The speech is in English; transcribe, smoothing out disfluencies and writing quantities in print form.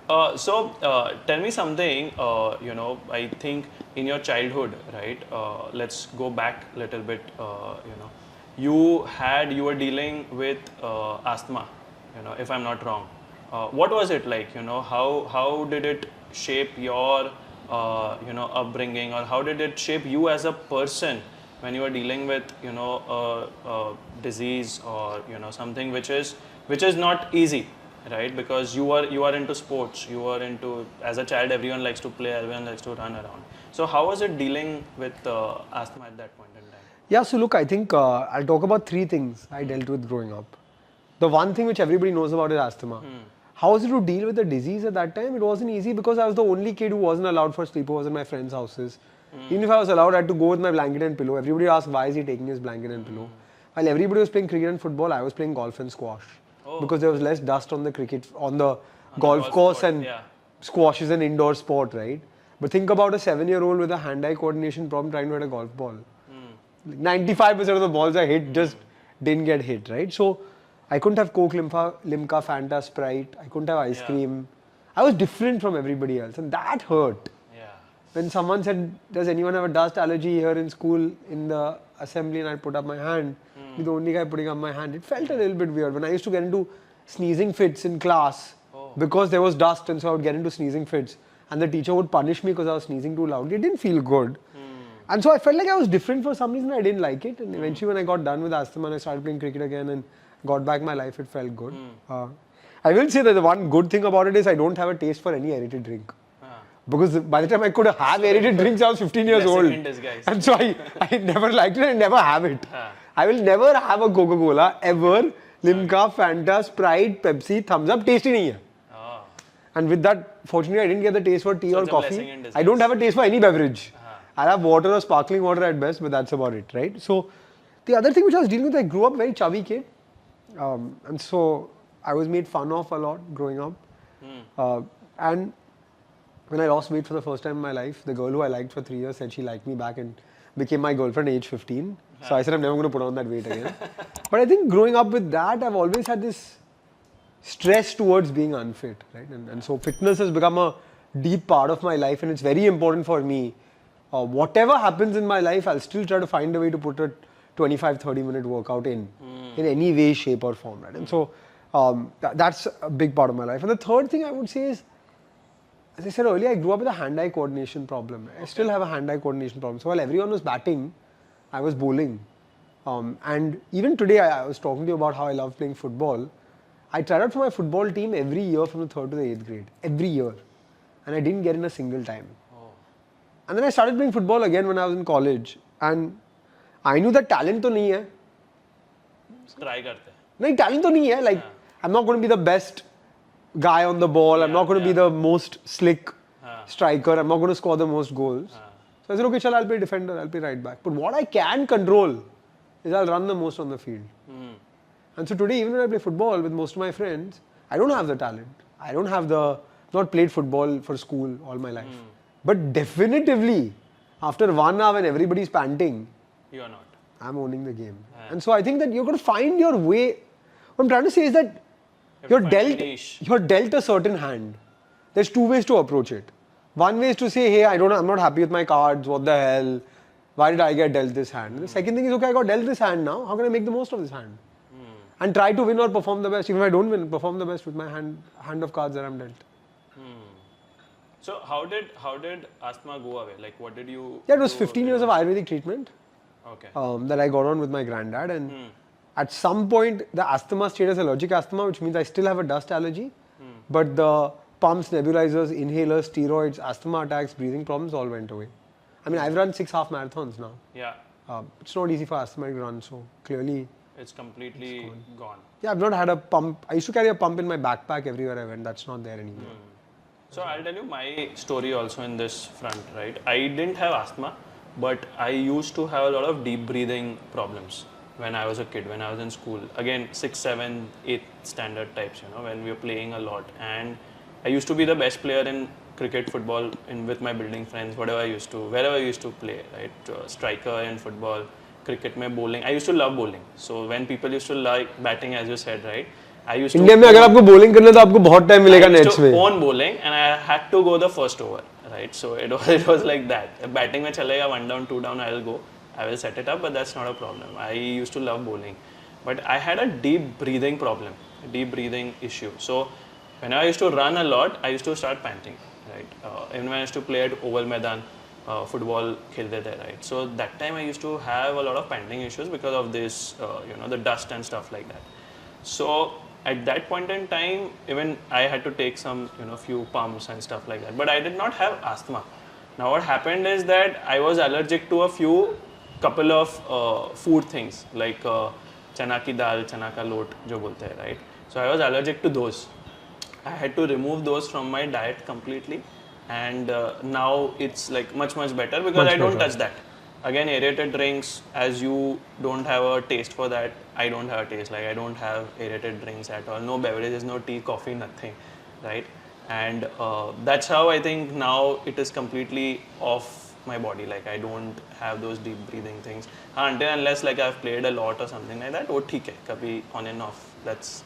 Tell me something, I think in your childhood, right? Let's go back a little bit, you were dealing with asthma, if I'm not wrong. What was it like, how did it shape your, upbringing, or how did it shape you as a person when you are dealing with, a disease, or, something which is not easy, right? Because you are into sports, as a child, everyone likes to play, everyone likes to run around. So how was it dealing with asthma at that point in time? Yeah, so look, I think I'll talk about three things I dealt with growing up. The one thing which everybody knows about is asthma. How was it to deal with the disease at that time? It wasn't easy because I was the only kid who wasn't allowed for sleepovers in my friends' houses. Even if I was allowed, I had to go with my blanket and pillow. Everybody asked, why is he taking his blanket and pillow? While everybody was playing cricket and football, I was playing golf and squash. Because there was less dust on the golf course, and squash is an indoor sport, right? But think about a 7-year-old with a hand-eye coordination problem trying to hit a golf ball. 95% of the balls I hit just didn't get hit, right? So I couldn't have Coke, Limca, Fanta, Sprite. I couldn't have ice cream. I was different from everybody else, and that hurt. When someone said, does anyone have a dust allergy here in school, in the assembly, and I put up my hand, be the only guy putting up my hand, it felt a little bit weird. When I used to get into sneezing fits in class, because there was dust, and so I would get into sneezing fits, and the teacher would punish me because I was sneezing too loud. It didn't feel good. And so I felt like I was different for some reason. I didn't like it. And eventually when I got done with asthma and I started playing cricket again and got back my life, it felt good. I will say that the one good thing about it is I don't have a taste for any aerated drink. Because by the time I could have aerated drinks, I was 15 years old. And so I never liked it and never have it. I will never have a Coca-Cola ever. Limca, Fanta, Sprite, Pepsi, Thumbs Up, tasty nahi hai. And with that, fortunately, I didn't get the taste for tea or coffee. I don't have a taste for any beverage. I'll have water or sparkling water at best, but that's about it, right? So the other thing which I was dealing with, I grew up very chubby kid. And so I was made fun of a lot growing up. And when I lost weight for the first time in my life, the girl who I liked for 3 years said she liked me back and became my girlfriend at age 15. So I said, I'm never going to put on that weight again. But I think growing up with that, I've always had this stress towards being unfit, right? And so fitness has become a deep part of my life, and it's very important for me. Whatever happens in my life, I'll still try to find a way to put a 25-30 minute workout in any way, shape or form, right? And so that's a big part of my life. And the third thing I would say is, as I said earlier, I grew up with a hand-eye coordination problem. I still have a hand-eye coordination problem. So while everyone was batting, I was bowling. And even today, I was talking to you about how I love playing football. I tried out for my football team every year from the 3rd to the 8th grade. Every year. And I didn't get in a single time. And then I started playing football again when I was in college. And I knew that talent to nahi hai. Try karte. No, talent to nahi hai. Like, I'm not going to be the best guy on the ball. I'm not going to be the most slick striker. I'm not going to score the most goals. So I said, okay, I'll play defender. I'll play right back. But what I can control is I'll run the most on the field. And so today, even when I play football with most of my friends, I don't have the talent. I don't have not played football for school all my life. But definitively, after 1 hour when everybody's panting, you are not. I'm owning the game. And so I think that you're going to find your way. What I'm trying to say is that you're dealt a certain hand. There's 2 ways to approach it. One way is to say, hey, I'm not happy with my cards. What the hell? Why did I get dealt this hand? The second thing is, okay, I got dealt this hand now. How can I make the most of this hand? And try to win or perform the best. Even if I don't win, perform the best with my hand of cards that I'm dealt. So how did asthma go away? Like, what did you? Yeah, it was 15 years of Ayurvedic treatment. Okay. That I got on with my granddad, and at some point the asthma stayed as allergic asthma, which means I still have a dust allergy, but the pumps, nebulizers, inhalers, steroids, asthma attacks, breathing problems all went away. I mean, I've run 6 half marathons now. Yeah. It's not easy for asthma to run, so clearly it's completely gone. Yeah, I've not had a pump. I used to carry a pump in my backpack everywhere I went. That's not there anymore. So I'll tell you my story also in this front, right? I didn't have asthma, but I used to have a lot of deep breathing problems when I was a kid, when I was in school. Again, 6, 7, 8 standard types, when we were playing a lot. And I used to be the best player in cricket, football, with my building friends, wherever I used to play, right? Striker in football, cricket, bowling. I used to love bowling. So when people used to like batting, as you said, right? I used to India में अगर आपको bowling करना है तो आपको बहुत time मिलेगा I used nets to में. own bowling and I had to go the first over, right? So it was like that. Batting में चलेगा 1 down 2 down, I'll go. I will set it up, but that's not a problem. I used to love bowling, but I had a deep breathing problem, a deep breathing issue. So when I used to run a lot, I used to start panting, right? Even when I used to play at Oval Maidan, football खेलते थे, right? So that time I used to have a lot of panting issues because of this, the dust and stuff like that. So at that point in time, even I had to take some, few pumps and stuff like that. But I did not have asthma. Now what happened is that I was allergic to a couple of food things like chana ki dal, chana ka lot, jo bolte hai, right? So I was allergic to those. I had to remove those from my diet completely, and now it's like much better because I don't touch that. Again, aerated drinks, as you don't have a taste for that, I don't have a taste. Like I don't have aerated drinks at all. No beverages, no tea, coffee, nothing, right? And that's how I think now it is completely off my body. Like I don't have those deep breathing things until unless like I've played a lot or something like that. Oh, ठीक है, कभी on and off. That's